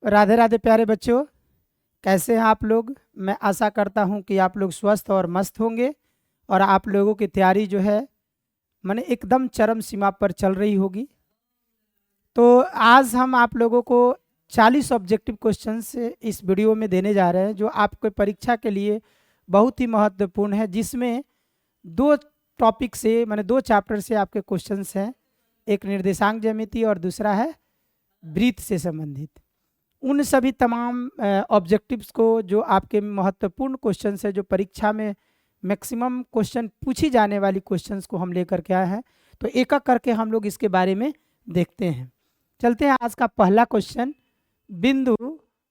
राधे राधे प्यारे बच्चों, कैसे हैं आप लोग। मैं आशा करता हूं कि आप लोग स्वस्थ और मस्त होंगे और आप लोगों की तैयारी जो है माने एकदम चरम सीमा पर चल रही होगी। तो आज हम आप लोगों को 40 ऑब्जेक्टिव क्वेश्चंस इस वीडियो में देने जा रहे हैं, जो आपके परीक्षा के लिए बहुत ही महत्वपूर्ण है, जिसमें दो टॉपिक से माने दो चैप्टर से आपके क्वेश्चंस हैं। एक निर्देशांक ज्यामिति और दूसरा है वृत्त से संबंधित। उन सभी तमाम ऑब्जेक्टिव्स को, जो आपके महत्वपूर्ण क्वेश्चंस है, जो परीक्षा में मैक्सिमम क्वेश्चन पूछी जाने वाली क्वेश्चंस को हम लेकर के आए हैं। तो एक एक करके हम लोग इसके बारे में देखते हैं। चलते हैं। आज का पहला क्वेश्चन, बिंदु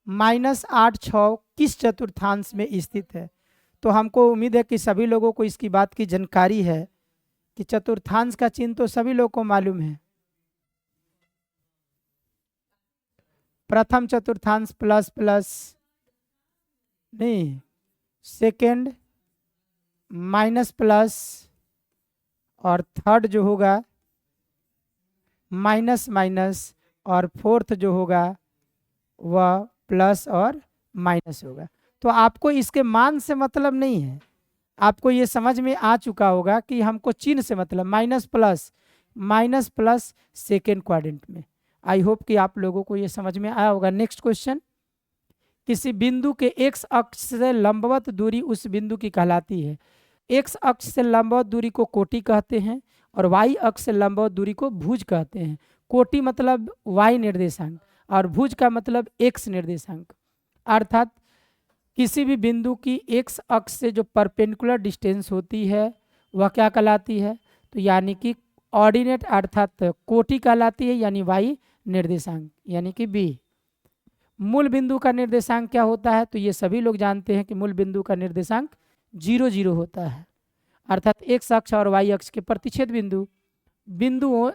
-8 6 किस चतुर्थांश में स्थित है। तो हमको उम्मीद है कि सभी लोगों को इसकी बात की जानकारी है कि चतुर्थांश का चिन्ह तो सभी लोगों को मालूम है। प्रथम चतुर्थांश प्लस प्लस नहीं, सेकंड माइनस प्लस, और थर्ड जो होगा माइनस माइनस, और फोर्थ जो होगा वह प्लस और माइनस होगा। तो आपको इसके मान से मतलब नहीं है, आपको ये समझ में आ चुका होगा कि हमको चिन्ह से मतलब माइनस प्लस सेकेंड क्वाड्रेंट में। आई होप कि आप लोगों को ये समझ में आया होगा। नेक्स्ट क्वेश्चन, किसी बिंदु के एक्स अक्ष से लंबवत दूरी उस बिंदु की कहलाती है। एक्स अक्ष से लंबवत दूरी को कोटि कहते हैं और वाई अक्ष से लंबवत दूरी को भुज कहते हैं। कोटि मतलब वाई निर्देशांक और भुज का मतलब एक्स निर्देशांक। अर्थात किसी भी बिंदु की एक्स अक्ष से जो परपेंडिकुलर डिस्टेंस होती है वह क्या कहलाती है, तो यानी कि ऑर्डिनेट अर्थात कोटि कहलाती है, यानी वाई निर्देशांक यानी कि बी। मूल बिंदु का निर्देशांक क्या होता है, तो ये सभी लोग जानते हैं कि मूल बिंदु का निर्देशांक 0 0 होता है, अर्थात एक्स अक्ष और वाई अक्ष के प्रतिच्छेद बिंदु। बिंदुओं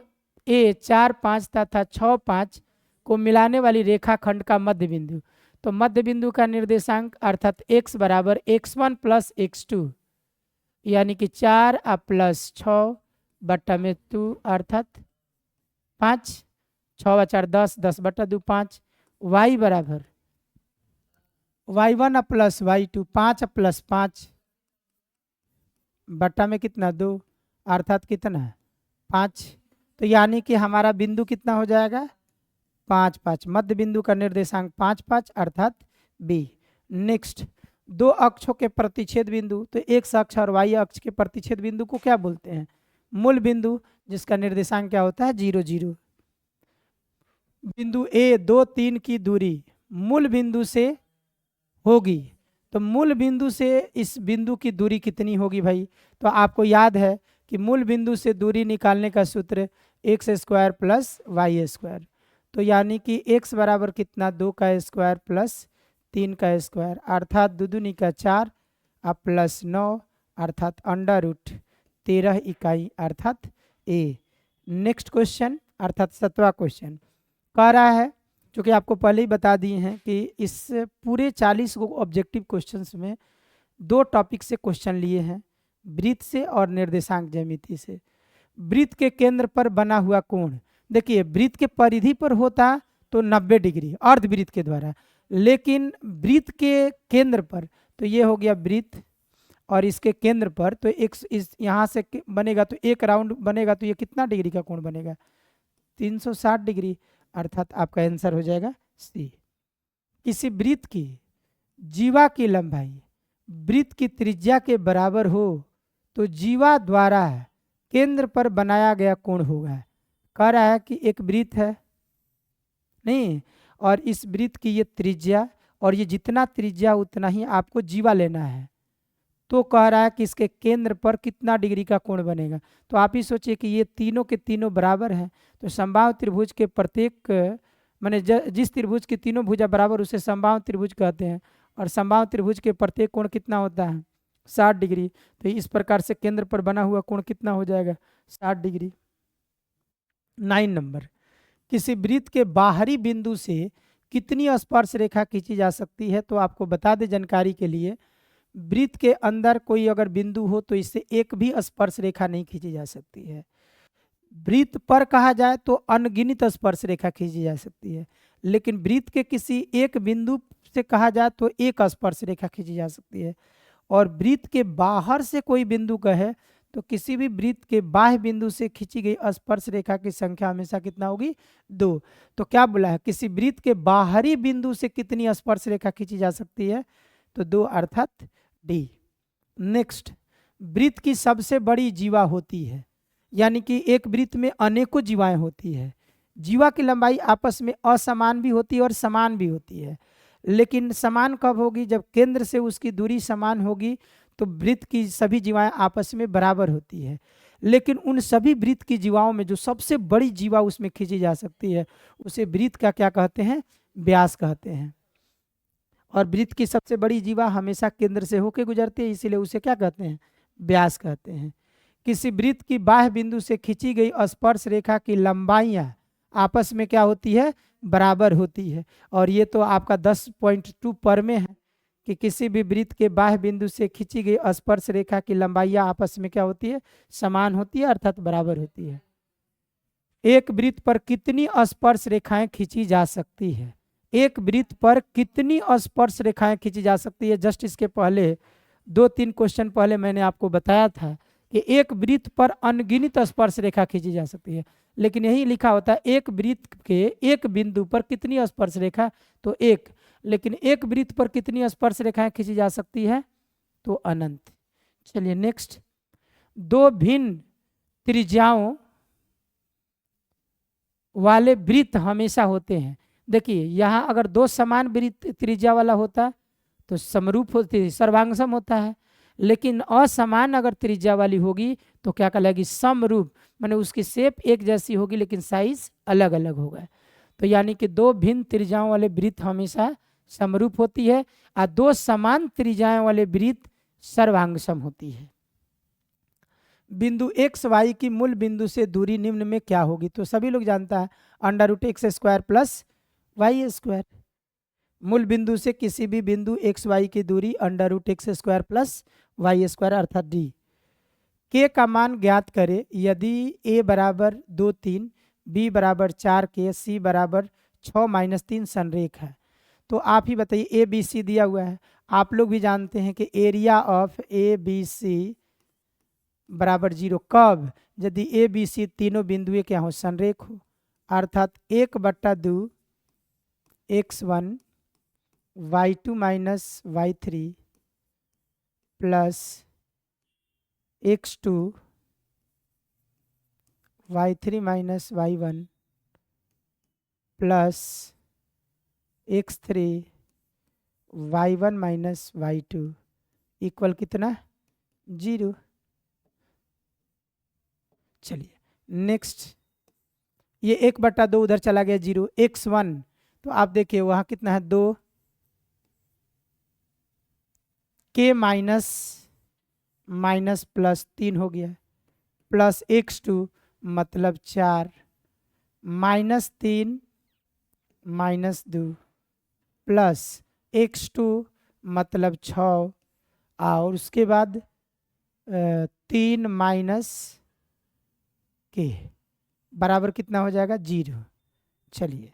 ए 4 5 तथा 6 5 को मिलाने वाली रेखाखंड का मध्य बिंदु। तो मध्य बिंदु का निर्देशांक अर्थात x बराबर x1 प्लस x2 यानी कि 4 प्लस 6 बट्टा में 2 अर्थात 5, 6 4 10, 10 बट्टा 2 5। y बराबर y1 प्लस y2 5 प्लस 5 बट्टा में कितना 2 अर्थात कितना 5। तो यानी कि हमारा बिंदु कितना हो जाएगा 5 5। मध्य बिंदु का निर्देशांक 5 5 अर्थात बी। नेक्स्ट, दो अक्षों के प्रतिच्छेद बिंदु। तो एक्स अक्ष और वाई अक्ष के प्रतिच्छेद बिंदु को क्या बोलते हैं, मूल बिंदु, जिसका निर्देशांक क्या होता है 0 0। बिंदु ए 2 3 की दूरी मूल बिंदु से होगी। तो मूल बिंदु से इस बिंदु की दूरी कितनी होगी भाई, तो आपको याद है कि मूल बिंदु से दूरी निकालने का सूत्र x square plus y square. तो यानी कि x बराबर कितना 2 का स्क्वायर प्लस 3 का स्क्वायर अर्थात 2 दूनी का 4 प्लस 9 अर्थात √13 इकाई अर्थात a। नेक्स्ट क्वेश्चन अर्थात 7वां क्वेश्चन कह रहा है, जो कि आपको पहले ही बता दिए हैं कि इस पूरे 40 ऑब्जेक्टिव क्वेश्चंस में दो टॉपिक से क्वेश्चन लिए हैं, वृत्त से और निर्देशांक ज्यामिति से। वृत्त के केंद्र पर बना हुआ कोण, देखिए वृत्त के परिधि पर होता तो 90 डिग्री अर्धवृत्त के द्वारा, लेकिन वृत्त के केंद्र पर, तो ये हो गया वृत्त और इसके केंद्र पर तो एक इस यहाँ से बनेगा, तो एक राउंड बनेगा, तो ये कितना डिग्री का कोण बनेगा 360 डिग्री अर्थात आपका आंसर हो जाएगा सी। किसी वृत्त की जीवा की लंबाई वृत्त की त्रिज्या के बराबर हो तो जीवा द्वारा केंद्र पर बनाया गया कोण होगा। कह रहा है कि एक वृत्त है नहीं, और इस वृत्त की ये त्रिज्या, और ये जितना त्रिज्या उतना ही आपको जीवा लेना है। तो कह रहा है कि इसके केंद्र पर कितना डिग्री का कोण बनेगा। तो आप ही सोचिए कि ये तीनों के तीनों बराबर हैं, तो समबाहु त्रिभुज के प्रत्येक माने जिस त्रिभुज की तीनों भुजा बराबर उसे समबाहु त्रिभुज कहते हैं, और समबाहु त्रिभुज के प्रत्येक कोण कितना होता है 60 डिग्री। तो इस प्रकार से केंद्र पर बना हुआ कोण कितना हो जाएगा 60 डिग्री। 9 नंबर, किसी वृत्त के बाहरी बिंदु से कितनी स्पर्श रेखा खींची जा सकती है। तो आपको बता दें जानकारी के लिए, वृत्त के अंदर कोई अगर बिंदु हो तो इससे एक भी स्पर्श रेखा नहीं खींची जा सकती है। वृत्त पर कहा जाए तो अनगिनत स्पर्श रेखा खींची जा सकती है, लेकिन वृत्त के किसी एक बिंदु से कहा जाए तो एक स्पर्श रेखा खींची जा सकती है। और वृत्त के बाहर से कोई बिंदु कहे तो किसी भी वृत्त के बाह्य बिंदु से खींची गई स्पर्श रेखा की संख्या हमेशा कितना होगी? 2। तो क्या बोला है, किसी वृत्त के बाहरी बिंदु से कितनी स्पर्श रेखा खींची जा सकती है? तो 2 अर्थात डी। नेक्स्ट, वृत्त की सबसे बड़ी जीवा होती है, यानी कि एक वृत्त में अनेकों जीवाएं होती है। जीवा की लंबाई आपस में असमान भी होती है और समान भी होती है, लेकिन समान कब होगी? जब केंद्र से उसकी दूरी समान होगी तो वृत्त की सभी जीवाएं आपस में बराबर होती है। लेकिन उन सभी वृत्त की जीवाओं में जो सबसे बड़ी जीवा उसमें खींची जा सकती है उसे वृत्त का क्या कहते हैं? व्यास कहते हैं। और वृत्त की सबसे बड़ी जीवा हमेशा केंद्र से होकर गुजरती है, इसीलिए उसे क्या कहते हैं? व्यास कहते हैं। किसी वृत्त की बाह्य बिंदु से खींची गई स्पर्श रेखा की लंबाइयाँ आपस में क्या होती है? बराबर होती है। और ये तो आपका 10.2 पर में है कि किसी भी वृत्त के बाह्य बिंदु से खींची गई स्पर्श रेखा की लंबाइयाँ आपस में क्या होती है? समान होती है अर्थात बराबर होती है। एक वृत्त पर कितनी स्पर्श रेखाएं खींची जा सकती है? एक वृत्त पर कितनी स्पर्श रेखाएं खींची जा सकती है? जस्ट इसके पहले 2-3 क्वेश्चन पहले मैंने आपको बताया था कि एक वृत्त पर अनगिनत स्पर्श रेखा खींची जा सकती है, लेकिन यही लिखा होता है एक वृत्त के एक बिंदु पर कितनी स्पर्श रेखा? तो एक। लेकिन एक वृत्त पर कितनी स्पर्श रेखाएं खींची जा सकती है? तो अनंत। चलिए नेक्स्ट, दो भिन्न त्रिज्याओं वाले वृत्त हमेशा होते हैं। देखिए यहाँ अगर दो समान वृत्त त्रिज्या वाला होता तो समरूप होती, सर्वांगसम होता है, लेकिन असमान अगर त्रिज्या वाली होगी तो क्या कहलाएगी? समरूप, माने उसकी शेप एक जैसी होगी लेकिन साइज अलग अलग होगा। तो यानी कि दो भिन्न त्रिज्याओं वाले वृत्त हमेशा समरूप होती है और दो समान त्रिज्याओं वाले वृत्त सर्वांगसम होती है। बिंदु एक्स वाई की मूल बिंदु से दूरी निम्न में क्या होगी? तो सभी लोग जानता है √x² प्लस y²। मूल बिंदु से किसी भी बिंदु एक्स वाई की दूरी √x² प्लस y² अर्थात d। k का मान ज्ञात करें यदि a बराबर 2 3, b बराबर 4 k, c बराबर 6 - 3 संरेख है। तो आप ही बताइए, ए बी सी दिया हुआ है, आप लोग भी जानते हैं कि area of A B C बराबर 0 कब? यदि ए बी सी तीनों बिंदुएं क्या हो? संरेख हो, अर्थात 1/2 x1 y2 - y3 plus x2 y3 - y1 plus x3 y1 - y2 equal कितना? 0। चलिए नेक्स्ट, ये 1/2 उधर चला गया 0। x1 तो आप देखिए वहाँ कितना है? 2 k माइनस प्लस 3 हो गया, प्लस x2 मतलब 4 -3 -2 प्लस x2 मतलब 6 और उसके बाद 3 माइनस के बराबर कितना हो जाएगा? 0। चलिए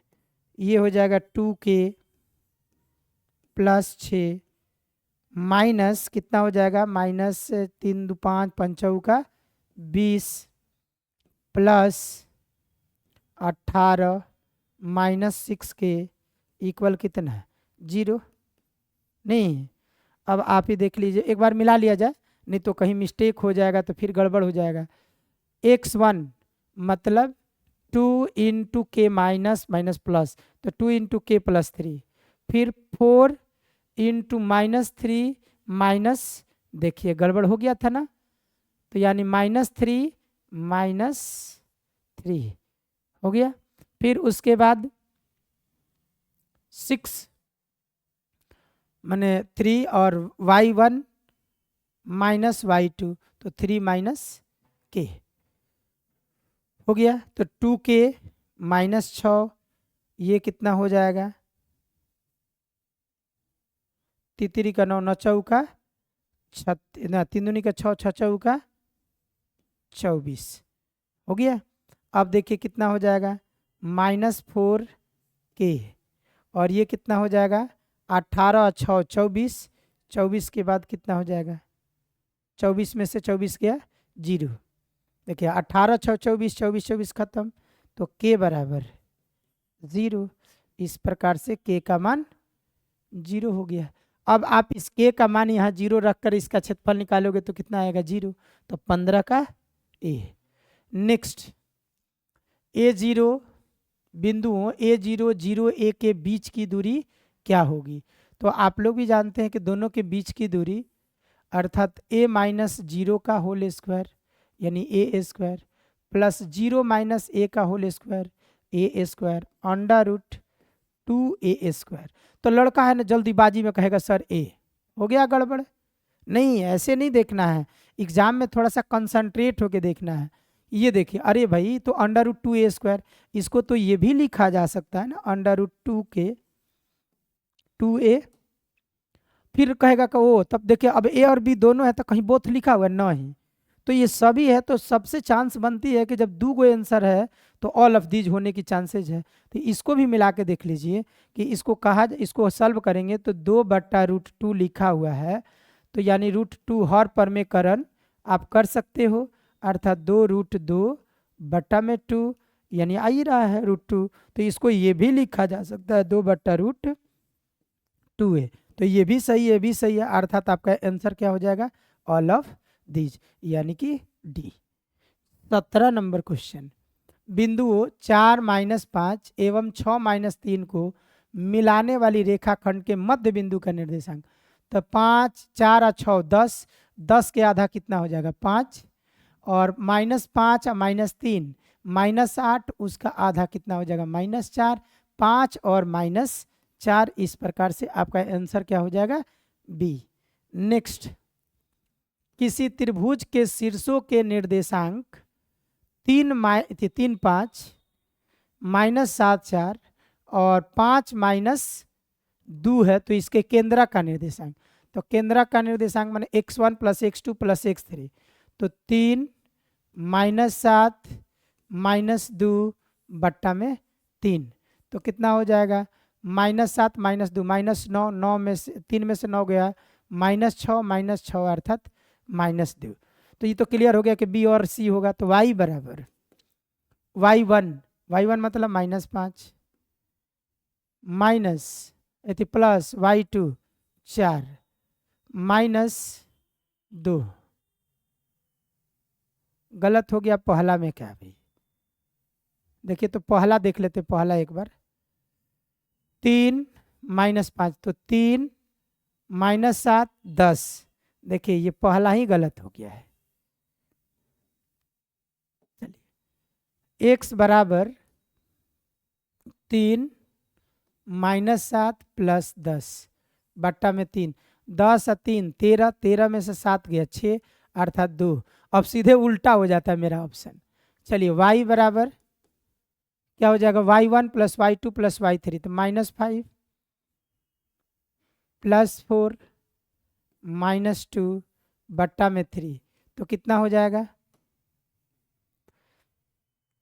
ये हो जाएगा 2k प्लस 6 माइनस कितना हो जाएगा? -3 2 5 5 का 20 प्लस 18 -6k इक्वल कितना है? 0। नहीं, अब आप ही देख लीजिए, एक बार मिला लिया जाए, नहीं तो कहीं मिस्टेक हो जाएगा तो फिर गड़बड़ हो जाएगा। x1 मतलब 2 × k माइनस माइनस प्लस, तो 2 × k + 3, फिर 4 × -3 माइनस, देखिए गड़बड़ हो गया था ना, तो यानी -3 -3 हो गया। फिर उसके बाद 6 माने 3 और y1 - y2 तो 3 - k हो गया। तो 2k -6 ये कितना हो जाएगा? 3 का 9 9 चौका 3 दूनी का 6 6 चौका 24 हो गया। अब देखिए कितना हो जाएगा, -4k, और ये कितना हो जाएगा, 18 6 24, 24 के बाद कितना हो जाएगा, 24 में से 24 गया 0। देखिए 18 6 24, 24 24 खत्म, तो k बराबर 0। इस प्रकार से k का मान 0 हो गया। अब आप इस k का मान यहाँ 0 रखकर इसका क्षेत्रफल निकालोगे तो कितना आएगा, 0। तो 15 का a। नेक्स्ट, A0 बिंदुओं A0 0a के बीच की दूरी क्या होगी। तो आप लोग भी जानते हैं कि दोनों के बीच की दूरी अर्थात a माइनस 0 का होल स्क्वायर यानी a square plus 0 minus a का whole square a square √2a square. तो लड़का है ना जल्दीबाजी में कहेगा सर a हो गया गड़बड़। नहीं, ऐसे नहीं देखना है, एग्जाम में थोड़ा सा कंसंट्रेट होके देखना है। ये देखिए, अरे भाई तो √2a स्क्वायर, इसको तो ये भी लिखा जा सकता है ना, √2 के 2a। फिर कहेगा कि ओ, तब देखिए अब a और b दोनों है तो कहीं बोथ लिखा हुआ है, नहीं तो ये सभी है, तो सबसे चांस बनती है कि जब 2 गो आंसर है तो ऑल ऑफ दीज होने की चांसेज है। तो इसको भी मिला के देख लीजिए कि इसको सॉल्व करेंगे तो 2/√2 लिखा हुआ है, तो यानी √2 हर परमेकरण आप कर सकते हो, अर्थात 2√2/2 यानी आ ही रहा है √2। तो इसको ये भी लिखा जा सकता है 2/√2a। तो ये भी सही है, ये भी सही है, अर्थात आपका आंसर क्या हो जाएगा, ऑल ऑफ दीज यानी कि डी। 17 नंबर क्वेश्चन, बिंदुओं 4 - 5 एवं 6 - 3 को मिलाने वाली रेखाखंड के मध्य बिंदु का निर्देशांक। तो 5 4 और 6 10, 10 के आधा कितना हो जाएगा 5, और -5 और -3 -8, उसका आधा कितना हो जाएगा -4, 5 और -4। इस प्रकार से आपका आंसर क्या हो जाएगा, बी। नेक्स्ट, किसी त्रिभुज के शीर्षों के निर्देशांक 3 5 -7 4 और 5 -2 है, तो इसके केंद्र का निर्देशांक। तो केंद्र का निर्देशांक माने x1 + x2 + x3, तो 3 -7 -2/3, तो कितना हो जाएगा, -7 -2 -9, 9 में से 3 में से 9 गया, -6 -6 अर्थात -2। तो ये तो क्लियर हो गया कि बी और सी होगा। तो y बराबर y1 मतलब -5 माइनस प्लस y2 4 -2। गलत हो गया पहला में क्या भाई, देखिए तो पहला देख लेते, पहला एक बार, 3 -5 तो 3 -7 10। देखिए ये पहला ही गलत हो गया है। चलिए x बराबर 3 -7 + 10/3, 10 और 3 13, 13 में से 7 गया 6 अर्थात 2। अब सीधे उल्टा हो जाता है मेरा ऑप्शन। चलिए y बराबर क्या हो जाएगा, y1 + y2 + y3, तो -5 + 4 -2/3, तो कितना हो जाएगा,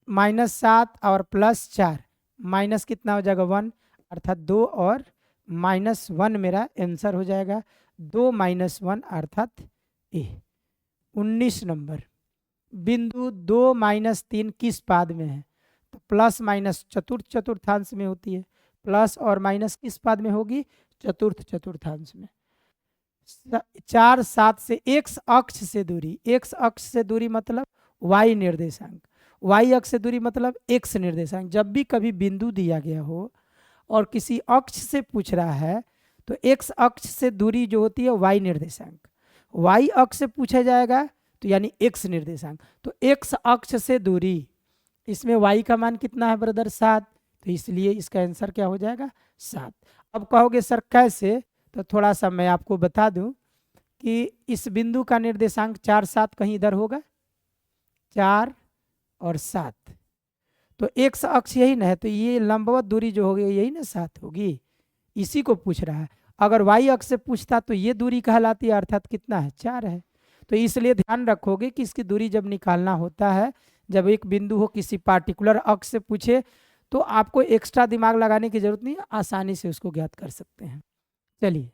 -7 और +4 माइनस कितना हो जाएगा 1 अर्थात 2 और -1 मेरा आंसर हो जाएगा, 2 - 1 अर्थात ए। 19 नंबर, बिंदु 2 - 3 किस पाद में है। तो प्लस माइनस चतुर्थांश में होती है, प्लस और माइनस किस पाद में होगी, चतुर्थांश में। 4 7 से x अक्ष से दूरी, x अक्ष से दूरी मतलब y निर्देशांक, y अक्ष से दूरी मतलब x निर्देशांक। जब भी कभी बिंदु दिया गया हो और किसी अक्ष से पूछ रहा है तो x अक्ष से दूरी जो होती है y निर्देशांक, y अक्ष से पूछा जाएगा तो यानी x निर्देशांक। तो x अक्ष से दूरी, इसमें y का मान कितना है ब्रदर 7, तो इसलिए इसका आंसर क्या हो जाएगा 7। अब कहोगे सर कैसे, तो थोड़ा सा मैं आपको बता दूं कि इस बिंदु का निर्देशांक 4 7 कहीं इधर होगा, 4 और 7, तो x अक्ष यही ना है, तो ये लंबवत दूरी जो होगी यही ना 7 होगी, इसी को पूछ रहा है। अगर y अक्ष से पूछता तो ये दूरी कहलाती है, अर्थात कितना है 4 है। तो इसलिए ध्यान रखोगे कि इसकी दूरी जब निकालना होता है जब एक बिंदु हो किसी पार्टिकुलर अक्ष से पूछे तो आपको एक्स्ट्रा दिमाग लगाने की जरूरत नहीं, आसानी से उसको ज्ञात कर सकते हैं। चलिए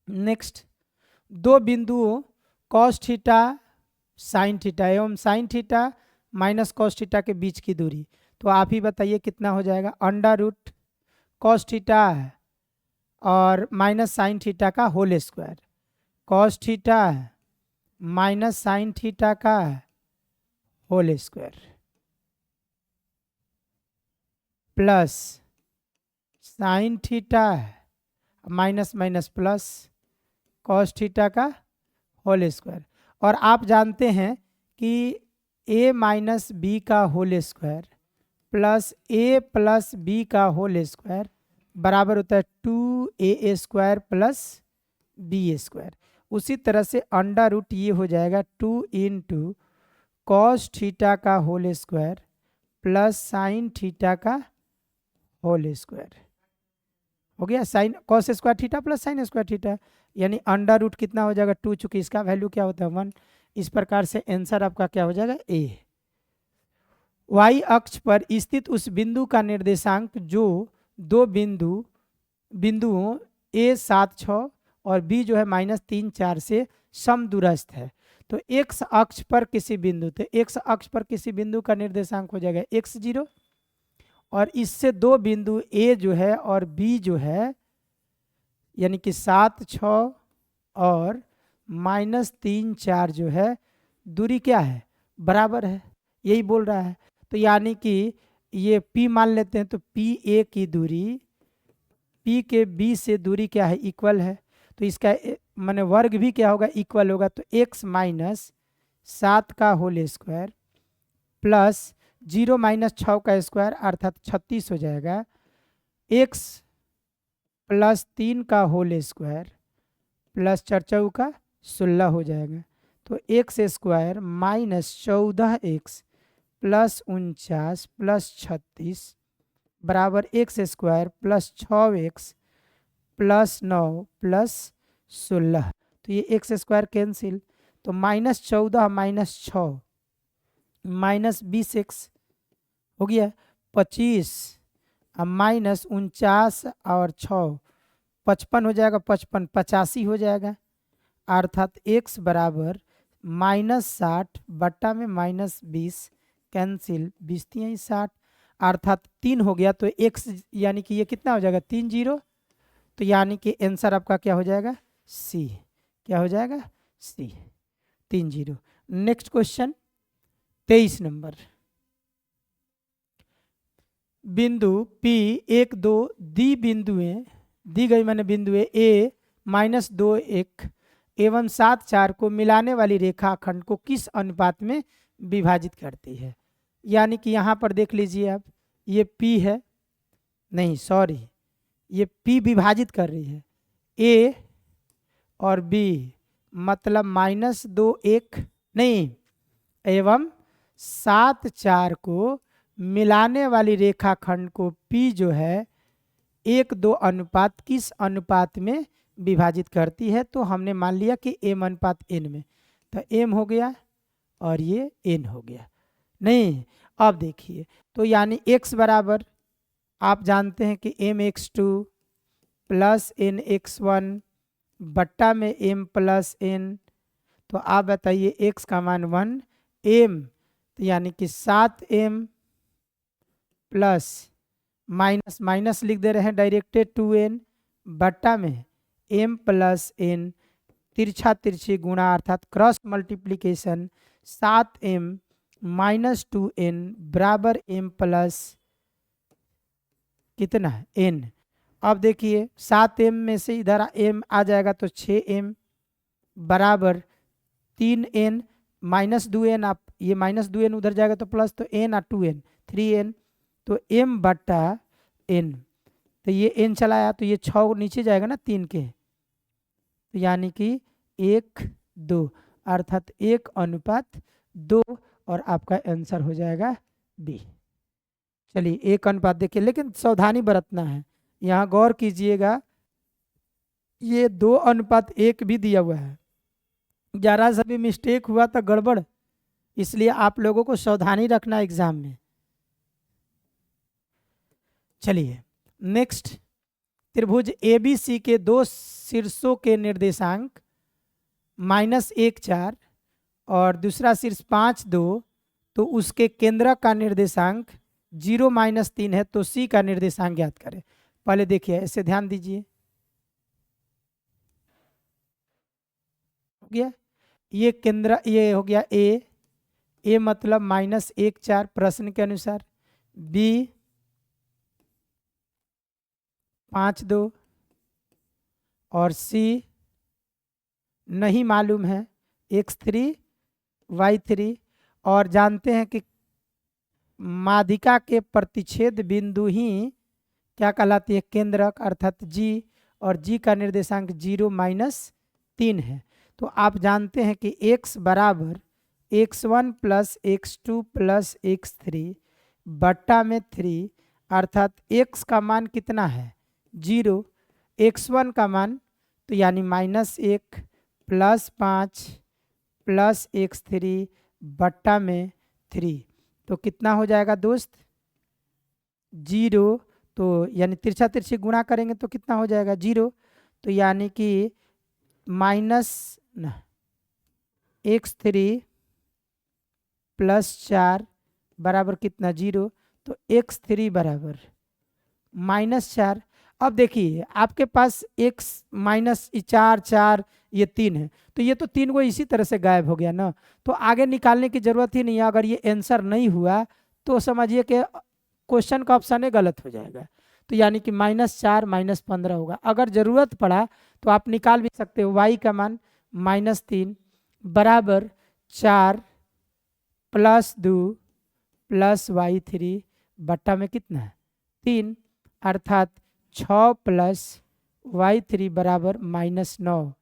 नेक्स्ट, दो बिंदुओं कॉस थीटा साइन थीटा एवं sign theta minus cos theta के बीच की दूरी, तो आप ही बताइए कितना हो जाएगा। अंडर रूट कॉस थीटा और माइनस साइन थीटा का whole square, cos theta minus sine theta का whole square plus sine theta minus minus plus cos theta का होल स्क्वायर। और आप जानते हैं कि a माइनस बी का whole square plus a plus B का होल स्क्वायर बराबर होता है 2a square plus B square. उसी तरह से अंडर रूट ये हो जाएगा 2 इंटू कॉस थीटा का whole square plus sine theta का होल स्क्वायर हो गया। Sine cos square theta plus sine square theta, यानी अंडर रूट कितना हो जाएगा 2, चूंकि इसका वैल्यू क्या होता है 1। इस प्रकार से आंसर आपका क्या हो जाएगा a। y अक्ष पर स्थित उस बिंदु का निर्देशांक जो दो बिंदुओं a 7 6 और b जो है -3 4 से समदूरस्थ है। तो x अक्ष पर किसी बिंदु, तो x अक्ष पर किसी बिंदु का निर्देशांक हो जाएगा x0, और इससे दो बिंदु a जो है और b जो है यानी कि 7 6 और -3 4 जो है दूरी क्या है, बराबर है, यही बोल रहा है। तो यानी कि ये p मान लेते हैं, तो pa की दूरी p के b से दूरी क्या है, इक्वल है। तो इसका माने वर्ग भी क्या होगा, इक्वल होगा। तो x माइनस 7 का होल स्क्वायर प्लस 0 माइनस 6 का स्क्वायर अर्थात 36 हो जाएगा, x प्लस 3 का होल स्क्वायर प्लस 4 चौ का 16 हो जाएगा। तो x square minus 14x plus 49 plus 36 बराबर x square plus 6x plus 9 plus 16। तो ये एक्स स्क्वायर कैंसिल, तो -14 माइनस 6 माइनस 20x हो गया 25 और माइनस 49 और 6 55 हो जाएगा, 55 85 हो जाएगा। अर्थात x बराबर -60 बट्टा में -20 कैंसिल 20 60 अर्थात 3 हो गया। तो x यानी कि ये कितना हो जाएगा 3 0। तो यानी कि आंसर आपका क्या हो जाएगा C, क्या हो जाएगा C 3 0। नेक्स्ट क्वेश्चन 23 नंबर, बिंदु P 1 2 दी गई मैंने बिंदुएं A -2 1 एवं 7 4 को मिलाने वाली रेखाखंड को किस अनुपात में विभाजित करती है। यानी कि यहाँ पर देख लीजिए आप, ये P है, नहीं सॉरी, ये P विभाजित कर रही है A और B, मतलब -2 1 नहीं एवं 7 4 को मिलाने वाली रेखाखंड को P जो है 1 2 अनुपात किस अनुपात में विभाजित करती है। तो हमने मान लिया कि m अनुपात n में, तो m हो गया और ये n हो गया। नहीं, अब देखिए, तो यानी x बराबर आप जानते हैं कि mx2 प्लस nx1 बट्टा में m प्लस n। तो आप बताइए x का मान 1 m, तो यानी कि 7m प्लस माइनस माइनस लिख दे रहे हैं डायरेक्टेड 2n बट्टा में m प्लस n, तिरछा तिरछी गुणा अर्थात cross multiplication 7m minus 2n बराबर m प्लस कितना है n। अब देखिए 7m में से इधर m आ जाएगा तो 6m बराबर 3n माइनस 2n, आप ये माइनस 2n उधर जाएगा तो प्लस, तो n और 2n 3n, तो m बट्टा n, तो ये n चलाया तो ये 6 नीचे जाएगा ना 3 के, तो यानी कि 1 2 अर्थात 1 अनुपात 2 और आपका आंसर हो जाएगा बी। चलिए 1 अनुपात देखिए, लेकिन सावधानी बरतना है, यहाँ गौर कीजिएगा, ये 2 अनुपात 1 भी दिया हुआ है, जरा सा भी मिस्टेक हुआ तो गड़बड़, इसलिए आप लोगों को सावधानी रखना एग्जाम में। चलिए नेक्स्ट, त्रिभुज ABC के दो शीर्षों के निर्देशांक -1 4 और दूसरा शीर्ष 5 2, तो उसके केंद्र का निर्देशांक 0 -3 है, तो C का निर्देशांक ज्ञात करें। पहले देखिए, ऐसे ध्यान दीजिए, हो गया ये केंद्र, ये हो गया A मतलब -1 4 प्रश्न के अनुसार, B 5 2 और C नहीं मालूम है, x3 y3। और जानते हैं कि माध्यिका के प्रतिच्छेद बिंदु ही क्या कहलाती है, केंद्रक, अर्थात G, और G का निर्देशांक 0 -3 है। तो आप जानते हैं कि x बराबर x1 + x2 + x3 बट्टा में 3, अर्थात x का मान कितना है 0, x1 का मान तो यानी -1 + 5 + x3 बट्टा में 3, तो कितना हो जाएगा दोस्त 0। तो यानी तिरछा तिरछी गुणा करेंगे तो कितना हो जाएगा 0, तो यानी कि -x3 + 4 बराबर कितना 0, तो x3 बराबर -4। अब देखिए आपके पास x -4 4 ये 3 है, तो ये तो 3 को इसी तरह से गायब हो गया ना, तो आगे निकालने की जरूरत ही नहीं है। अगर ये आंसर नहीं हुआ तो समझिए कि क्वेश्चन का ऑप्शन गलत हो जाएगा, तो यानी कि -4 -15 होगा। अगर जरूरत पड़ा तो आप निकाल भी सकते हो, y का मान -3 बराबर 4 + 2 + y3 बट्टा में कितना है 3, अर्थात 6 + y3 बराबर -9,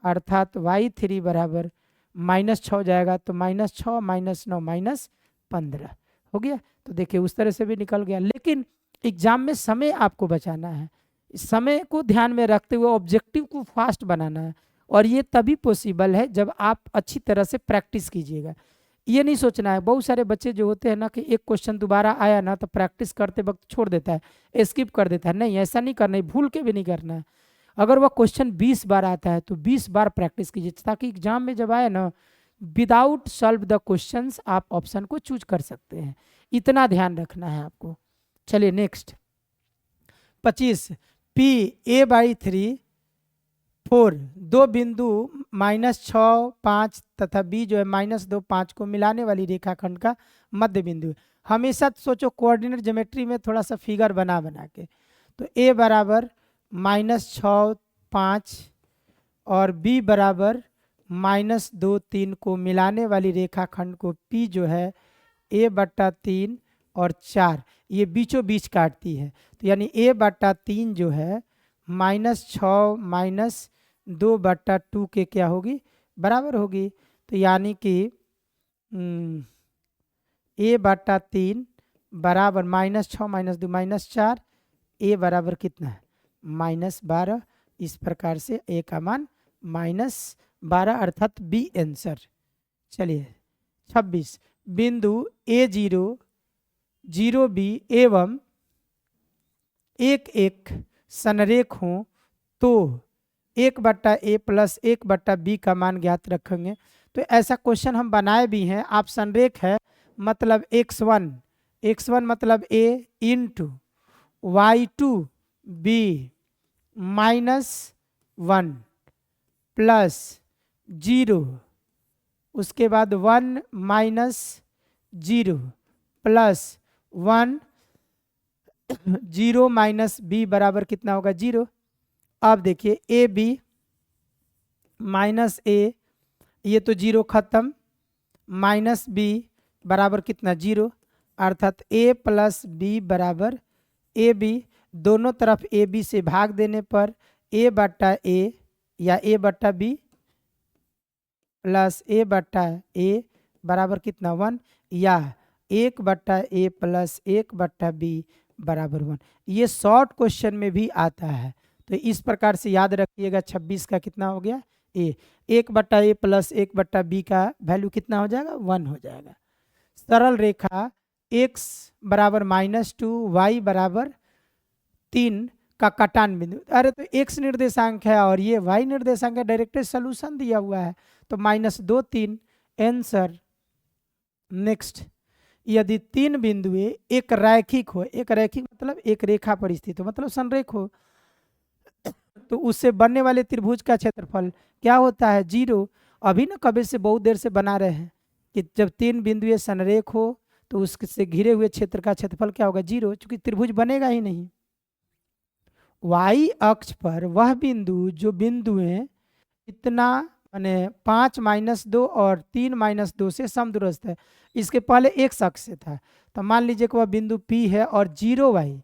अर्थात y3 बराबर -6 हो जाएगा, तो -6 -9 -15 हो गया। तो देखिए उस तरह से भी निकल गया, लेकिन एग्जाम में समय आपको बचाना है, समय को ध्यान में रखते हुए ऑब्जेक्टिव को फास्ट बनाना है, और ये तभी पॉसिबल है जब आप अच्छी तरह से प्रैक्टिस कीजिएगा। ये नहीं सोचना है, बहुत सारे बच्चे जो होते हैं ना कि एक क्वेश्चन दोबारा आया ना तो प्रैक्टिस करते वक्त छोड़ देता है, स्किप कर देता है। नहीं, ऐसा नहीं करना है, भूल के भी नहीं करना है। अगर वह क्वेश्चन 20 बार आता है तो 20 बार प्रैक्टिस कीजिए, ताकि एग्जाम में जब आए ना विदाउट सॉल्व द क्वेश्चंस आप ऑप्शन को चूज कर सकते हैं, इतना ध्यान रखना है आपको। चलिए नेक्स्ट 25, PA/3 4 दो बिंदु -6 5 तथा B जो है -2 5 को मिलाने वाली रेखाखंड का मध्य बिंदु है। हमेशा सोचो कोऑर्डिनेट ज्योमेट्री में थोड़ा सा फिगर बना के, तो A बराबर -6 5 और B बराबर -2 3 को मिलाने वाली रेखाखंड को P जो है A/3 और 4 ये बीचों बीच काटती है, तो यानी A/3 जो है -6 -2/2 के क्या होगी बराबर होगी, तो यानी कि A/3 बराबर -6 -2 -4, A बराबर कितना है -12। इस प्रकार से A का मान -12 अर्थात B आंसर। चलिए 26, बिंदु A0 0B एवं 1 1 संरेख हों तो 1/A + 1/B का मान ज्ञात रखेंगे। तो ऐसा क्वेश्चन हम बनाए भी हैं। आप संरेख है मतलब x1 मतलब A इंटू y2B -1 + 0, उसके बाद 1 -0 + 1 0 -B बराबर कितना होगा 0। अब देखिए AB -A, ये तो 0 खत्म, -B बराबर कितना 0, अर्थात A + B बराबर AB। दोनों तरफ AB से भाग देने पर A/A या A/B + A/A बराबर कितना 1, या 1/A + 1/B बराबर 1। ये शॉर्ट क्वेश्चन में भी आता है, तो इस प्रकार से याद रखिएगा। 26 का कितना हो गया ए, 1/a प्लस 1/b का वैल्यू कितना हो जाएगा? 1 हो जाएगा। सरल रेखा x बराबर -2 y बराबर 3 का कटान बिंदु। अरे तो x निर्देशांक है और ये y निर्देशांक है, डायरेक्ट सोल्यूशन दिया हुआ है, तो -2 3 आंसर। नेक्स्ट, यदि 3 बिंदुएं एक रैखिक हो, एक रैखिक मतलब एक रेखा पर स्थित हो, मतलब संरेख हो, तो उससे बनने वाले त्रिभुज का क्षेत्रफल क्या होता है? 0। अभी ना कभी से बहुत देर से बना रहे हैं कि जब 3 बिंदुएं संरेख हो तो उससे घिरे हुए क्षेत्र का क्षेत्रफल क्या होगा? 0, क्योंकि त्रिभुज बनेगा ही नहीं। y अक्ष पर वह बिंदु जो बिंदुएं इतना माने 5 - 2 और 3 - 2 से समदूरस्थ है, इसके पहले x अक्ष से था, तो मान लीजिए कि वह बिंदु P है और 0y,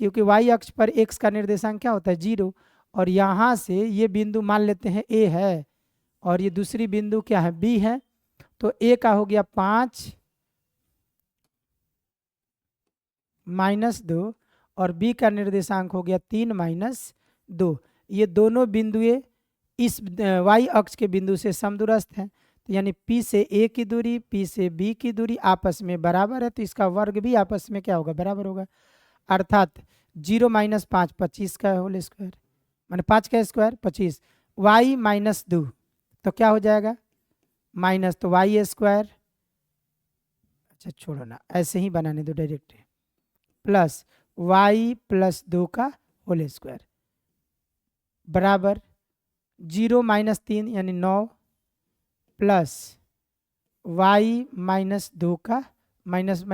क्योंकि y अक्ष पर x का निर्देशांक क्या होता है? 0। और यहाँ से ये बिंदु मान लेते हैं A है और ये दूसरी बिंदु क्या है? B है। तो A का हो गया 5 - 2 और B का निर्देशांक हो गया 3 - 2। ये दोनों बिंदुएं इस y अक्ष के बिंदु से समदूरस्थ हैं, तो यानी P से A की दूरी, P से B की दूरी आपस में बराबर है, तो इसका वर्ग भी आपस में क्या होगा? बराबर होगा। अर्थात 0 - 5 25 का होल स्क्वायर, माने 5 का स्क्वायर 25, y -2 तो क्या हो जाएगा? माइनस, तो y स्क्वायर, अच्छा छोड़ो ना, ऐसे ही बनाने दो डायरेक्ट, प्लस y + 2 का होल स्क्वायर बराबर 0 - 3 यानी 9 प्लस y -2 का माइनस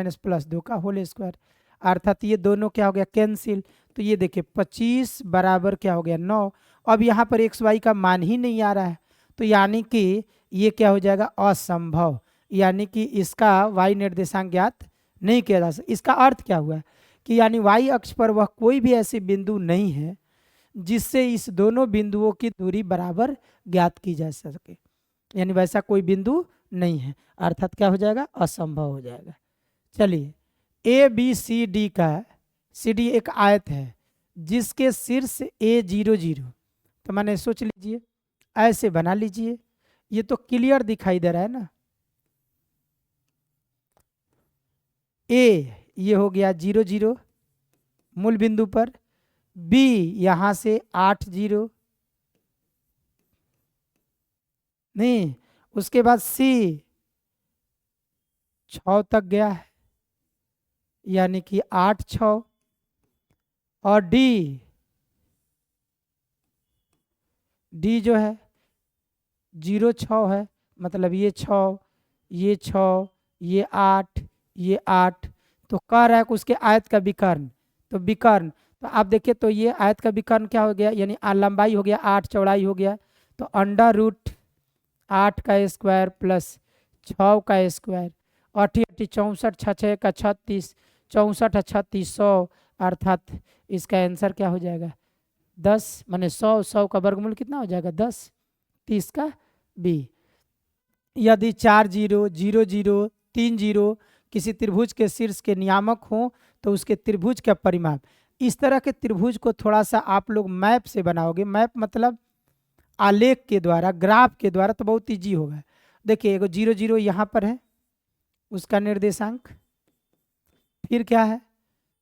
दो का होल स्क्वायर। अर्थात ये दोनों क्या हो गया? कैंसिल। तो ये देखिए 25 बराबर क्या हो गया? 9। अब यहाँ पर एक्स वाई का मान ही नहीं आ रहा है, तो यानी कि ये क्या हो जाएगा? असंभव, यानी कि इसका y निर्देशांक ज्ञात नहीं किया जा सकता। इसका अर्थ क्या हुआ कि यानी y अक्ष पर वह कोई भी ऐसे बिंदु नहीं है जिससे इस दोनों बिंदुओं की दूरी बराबर ज्ञात की जा सके, यानी वैसा कोई बिंदु नहीं है, अर्थात क्या हो जाएगा? असंभव हो जाएगा। चलिए, ABCD का CD एक आयत है जिसके शीर्ष A0 0, तो मैंने सोच लीजिए ऐसे बना लीजिए, ये तो क्लियर दिखाई दे रहा है ना। A ये हो गया 0 0 मूल बिंदु पर, B यहाँ से 8 0 नहीं, उसके बाद C 6 तक गया है यानी कि 8 6, और D जो है 0 6 है, मतलब ये 6 ये 6 ये 8 ये 8, तो कह रहा है कि उसके आयत का विकर्ण, तो विकर्ण, तो आप देखिए तो ये आयत का विकर्ण क्या हो गया? यानी लंबाई हो गया 8, चौड़ाई हो गया, तो √8 का स्क्वायर प्लस 6 का स्क्वायर, 8 8 64 6 6 का 36, 64 36 100, अर्थात इसका आंसर क्या हो जाएगा? 10, माने 100 100 का वर्गमूल कितना हो जाएगा? 10, 30 का B। यदि 4 0 0 0 3 0 किसी त्रिभुज के शीर्ष के नियामक हो तो उसके त्रिभुज का परिमाप, इस तरह के त्रिभुज को थोड़ा सा आप लोग मैप से बनाओगे, मैप मतलब आलेख के द्वारा, ग्राफ के द्वारा, तो बहुत ईजी होगा। देखिए एगो 0 0 यहाँ पर है, उसका निर्देशांक, फिर क्या है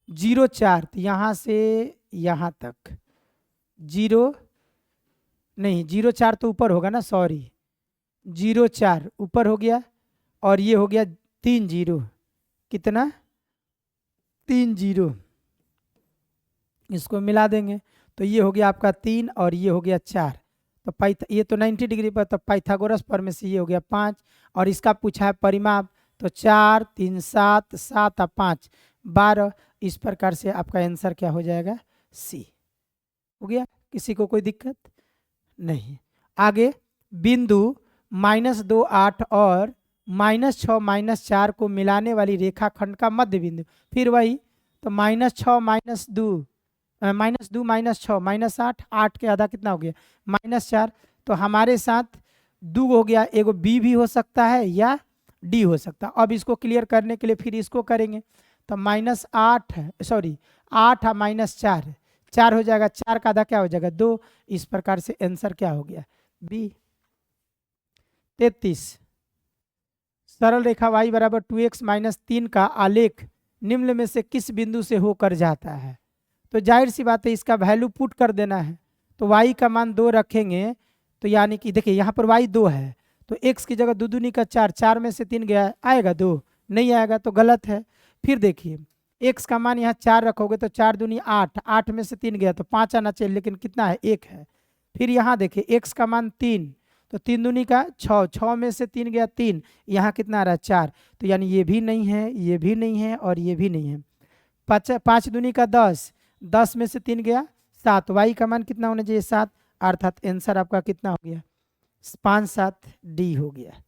0 4, तो यहाँ से यहाँ तक 0 नहीं 0 4 तो ऊपर होगा ना, सॉरी 0 4 ऊपर हो गया, और ये हो गया 3 0, कितना 3 0, इसको मिला देंगे तो ये हो गया आपका 3 और ये हो गया 4, तो ये तो 90 डिग्री पर, तो पाइथागोरस पर से ये हो गया 5, और इसका पूछा है परिमाप, तो 4 3 7 7 और 5 12, इस प्रकार से आपका आंसर क्या हो जाएगा? C हो गया। किसी को कोई दिक्कत नहीं। आगे बिंदु -2 8 और -6 -4 को मिलाने वाली रेखाखंड का मध्य बिंदु, फिर वही, तो -6 -2 -6 -8, 8 के आधा कितना हो गया? -4, तो हमारे साथ 2 हो गया, एगो B भी हो सकता है या D हो सकता है। अब इसको क्लियर करने के लिए फिर इसको करेंगे, तो -8 है, सॉरी 8 और -4 4 हो जाएगा, 4 का आधा क्या हो जाएगा? 2, इस प्रकार से आंसर क्या हो गया? B। 33। सरल रेखा y बराबर 2x माइनस 3 का आलेख निम्न में से किस बिंदु से होकर जाता है? तो जाहिर सी बात है इसका वैल्यू पुट कर देना है। तो y का मान 2 रखेंगे तो यानी कि देखिए यहाँ पर y 2 है तो x की जगह 2 दूनी का 4, 4 में से 3 गया, आएगा 2? नहीं आएगा, तो गलत है। फिर देखिए x का मान यहाँ 4 रखोगे तो 4 दूनी 8, 8 में से 3 गया तो 5 आना चाहिए, लेकिन कितना है? 1 है। फिर यहाँ देखिए x का मान 3 तो 3 दूनी का 6, 6 में से 3 गया 3, यहाँ कितना आ रहा है? 4। तो यानी ये भी नहीं है, ये भी नहीं है और ये भी नहीं है। 5 दूनी का 10, 10 में से 3 गया 7, y का मान कितना होना चाहिए? 7, अर्थात आंसर आपका कितना हो गया? 5, 7 डी हो गया।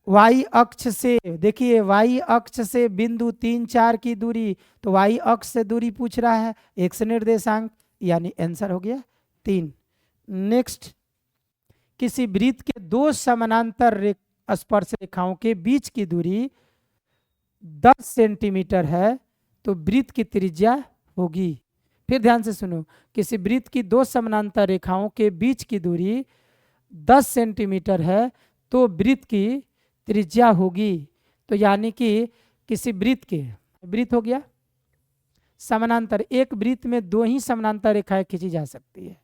y अक्ष से देखिए, y अक्ष से बिंदु 3, 4 की दूरी, तो y अक्ष से दूरी पूछ रहा है, x निर्देशांक, यानी आंसर हो गया 3। नेक्स्ट, किसी वृत्त के 2 समानांतर स्पर्श रेखाओं के बीच की दूरी 10 सेंटीमीटर है तो वृत्त की त्रिज्या होगी। फिर ध्यान से सुनो, किसी वृत्त की 2 समानांतर रेखाओं के बीच की दूरी 10 सेंटीमीटर है तो वृत्त की त्रिज्या होगी। तो यानी कि किसी वृत्त के, वृत्त हो गया समानांतर, एक वृत्त में 2 ही समानांतर रेखाएं खींची जा सकती है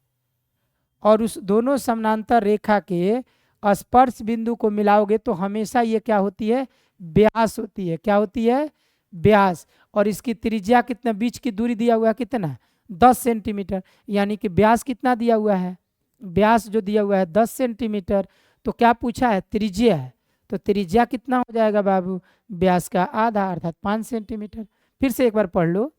और उस दोनों समानांतर रेखा के स्पर्श बिंदु को मिलाओगे तो हमेशा ये क्या होती है? व्यास होती है। क्या होती है? व्यास। और इसकी त्रिज्या कितना, बीच की दूरी दिया हुआ है कितना? 10 सेंटीमीटर, यानी कि व्यास कितना दिया हुआ है? व्यास जो दिया हुआ है 10 सेंटीमीटर, तो क्या पूछा है? त्रिज्या है। तो त्रिज्या कितना हो जाएगा बाबू? व्यास का आधा, अर्थात 5 सेंटीमीटर। फिर से एक बार पढ़ लो,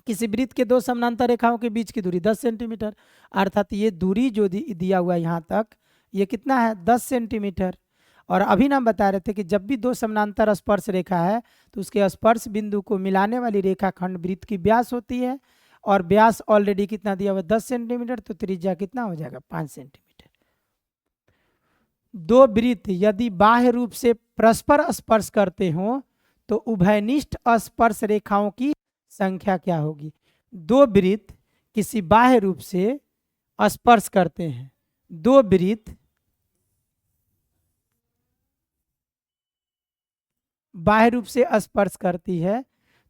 किसी वृत्त के 2 समानांतर रेखाओं के बीच की दूरी 10 सेंटीमीटर, अर्थात ये दूरी जो दिया हुआ है यहाँ तक, ये कितना है? 10 सेंटीमीटर। और अभी ना हम बता रहे थे कि जब भी 2 समानांतर स्पर्श रेखा है तो उसके स्पर्श बिंदु को मिलाने वाली रेखा खंड वृत्त की व्यास होती है, और व्यास ऑलरेडी कितना दिया हुआ? 10 सेंटीमीटर, तो त्रिज्या कितना हो जाएगा? 5 सेंटीमीटर। 2 वृत्त यदि बाह्य रूप से परस्पर स्पर्श करते हो तो उभयनिष्ठ स्पर्श रेखाओं की संख्या क्या होगी? 2 वृत्त किसी बाह्य रूप से स्पर्श करते हैं, 2 वृत्त बाह्य रूप से स्पर्श करती है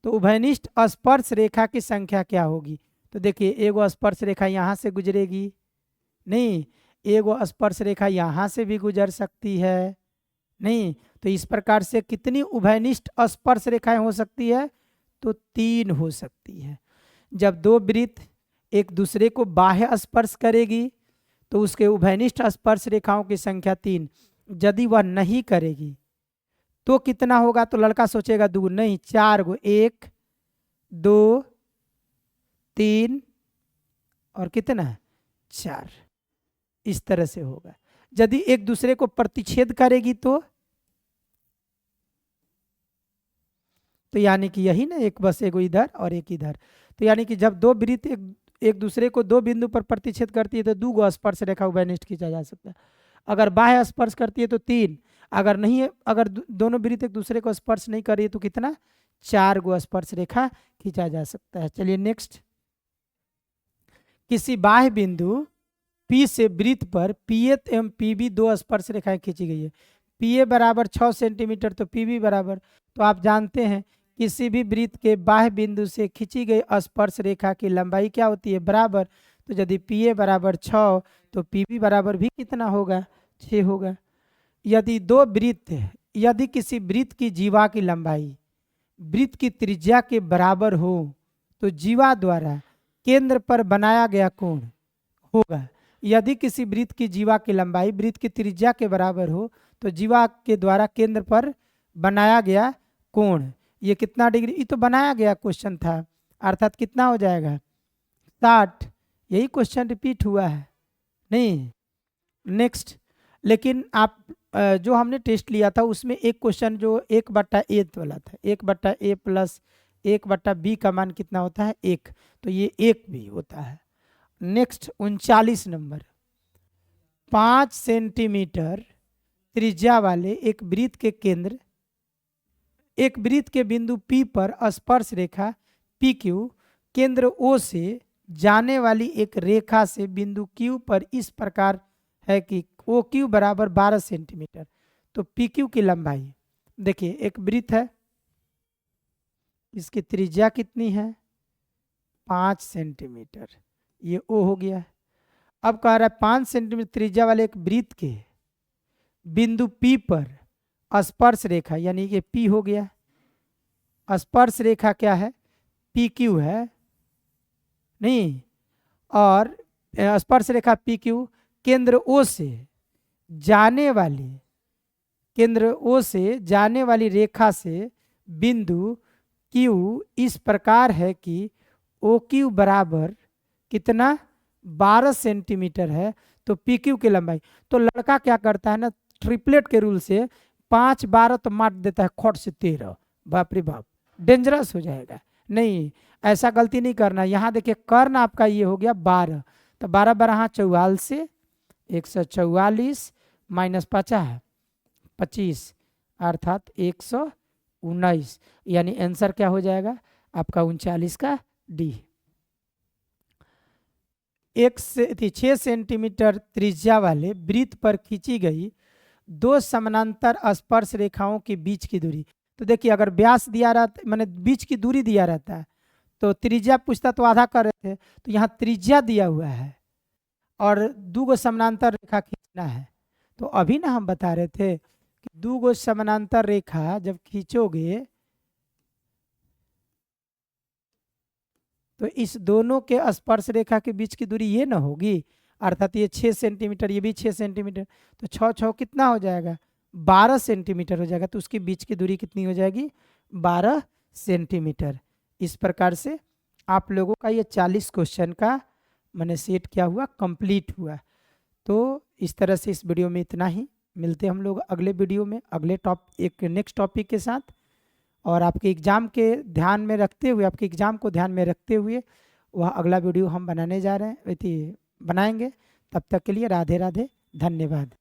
तो उभयनिष्ठ स्पर्श रेखा की संख्या क्या होगी? तो देखिए, एगो स्पर्श रेखा यहाँ से गुजरेगी, नहीं, एगो स्पर्श रेखा यहाँ से भी गुजर सकती है, नहीं, तो इस प्रकार से कितनी उभयनिष्ठ स्पर्श रेखाएं हो सकती है? तो 3 हो सकती है। जब 2 वृत्त एक दूसरे को बाह्य स्पर्श करेगी तो उसके उभयनिष्ठ स्पर्श रेखाओं की संख्या 3। यदि वह नहीं करेगी तो कितना होगा? तो लड़का सोचेगा 2 नहीं, 4 गो, 1 2 3 और कितना? 4। इस तरह से होगा। यदि एक दूसरे को प्रतिच्छेद करेगी तो यानी कि यही ना, एक बस एगो इधर और एक इधर, तो यानी कि जब 2 वृत्त एक दूसरे को 2 बिंदु पर प्रतिच्छेद करती है तो 2 गो स्पर्श रेखा उभयनिष्ठ खींचा जा सकता है। अगर बाह्य स्पर्श करती है तो 3, अगर नहीं है, अगर दोनों वृत्त एक दूसरे को स्पर्श नहीं कर रही है तो कितना? 4 गो स्पर्श रेखा खींचा जा सकता है। चलिए नेक्स्ट, किसी बाह्य बिंदु P से वृत्त पर PA एवं PB 2 स्पर्श रेखाएं खींची गई है। PA बराबर 6 सेंटीमीटर तो PB बराबर, तो आप जानते हैं किसी भी वृत्त के बाह्य बिंदु से खींची गई स्पर्श रेखा की लंबाई क्या होती है? बराबर। तो यदि PA बराबर 6 तो PB बराबर भी कितना होगा? 6 होगा। यदि 2 वृत्त, यदि किसी वृत्त की जीवा की लंबाई वृत्त की त्रिज्या के बराबर हो तो जीवा द्वारा केंद्र पर बनाया गया कोण होगा। यदि किसी वृत्त की जीवा की लंबाई वृत्त की त्रिज्या के बराबर हो तो जीवा के द्वारा केंद्र पर बनाया गया कोण, ये कितना डिग्री? ये तो बनाया गया क्वेश्चन था, अर्थात कितना हो जाएगा? 60। यही क्वेश्चन रिपीट हुआ है, नहीं? नेक्स्ट, लेकिन आप जो हमने टेस्ट लिया था उसमें एक क्वेश्चन जो 1/a वाला था, 1/a प्लस 1/b का मान कितना होता है? 1, तो ये 1 भी होता है। नेक्स्ट 39 नंबर, 5 सेंटीमीटर त्रिज्या वाले एक वृत्त के केंद्र, एक वृत्त के बिंदु P पर स्पर्श रेखा PQ केंद्र O से जाने वाली एक रेखा से बिंदु Q पर इस प्रकार है कि ओ क्यू बराबर 12 सेंटीमीटर। तो पी क्यू की लंबाई देखिए, एक वृत्त है, इसकी त्रिज्या कितनी है 5 सेंटीमीटर, ये ओ हो गया। अब कह रहा है 5 सेंटीमीटर त्रिज्या वाले एक वृत्त के बिंदु पी पर स्पर्श रेखा, यानी कि पी हो गया, स्पर्श रेखा क्या है पी क्यू है, नहीं, और स्पर्श रेखा पी क्यू केंद्र ओ से जाने वाली, केंद्र ओ से जाने वाली रेखा से बिंदु क्यू इस प्रकार है कि ओ क्यू बराबर कितना 12 सेंटीमीटर है। तो पी क्यू की लंबाई, तो लड़का क्या करता है ना, ट्रिपलेट के रूल से 5 12 तो मार देता है खट से 13, बाप रे बाप, डेंजरस हो जाएगा। नहीं, ऐसा गलती नहीं करना। यहाँ देखिए कर्ण आपका ये हो गया 12, तो 12 12 44, 144 माइनस 50 25 अर्थात 119, यानी आंसर क्या हो जाएगा आपका 39 का डी। 6 सेंटीमीटर त्रिज्या वाले वृत्त पर खींची गई 2 समानांतर स्पर्श रेखाओं के बीच की दूरी। तो देखिए अगर व्यास दिया रहता, मैंने बीच की दूरी दिया रहता है, तो त्रिज्या पूछता तो आधा कर रहे थे, तो यहाँ त्रिज्या दिया हुआ है और 2 समानांतर रेखा खींचना है। तो अभी ना हम बता रहे थे कि 2 समानांतर रेखा जब खींचोगे तो इस दोनों के स्पर्श रेखा के बीच की दूरी ये ना होगी, अर्थात ये 6 सेंटीमीटर, ये भी 6 सेंटीमीटर, तो 6 6 कितना हो जाएगा 12 सेंटीमीटर हो जाएगा। तो उसके बीच की दूरी कितनी हो जाएगी 12 सेंटीमीटर। इस प्रकार से आप लोगों का ये 40 क्वेश्चन का मैंने सेट क्या हुआ, कंप्लीट हुआ। तो इस तरह से इस वीडियो में इतना ही, मिलते हम लोग अगले वीडियो में अगले एक नेक्स्ट टॉपिक के साथ, और आपके एग्ज़ाम के ध्यान में रखते हुए, आपके एग्ज़ाम को ध्यान में रखते हुए वह अगला वीडियो हम बनाने जा रहे हैं, बनाएंगे। तब तक के लिए राधे राधे, धन्यवाद।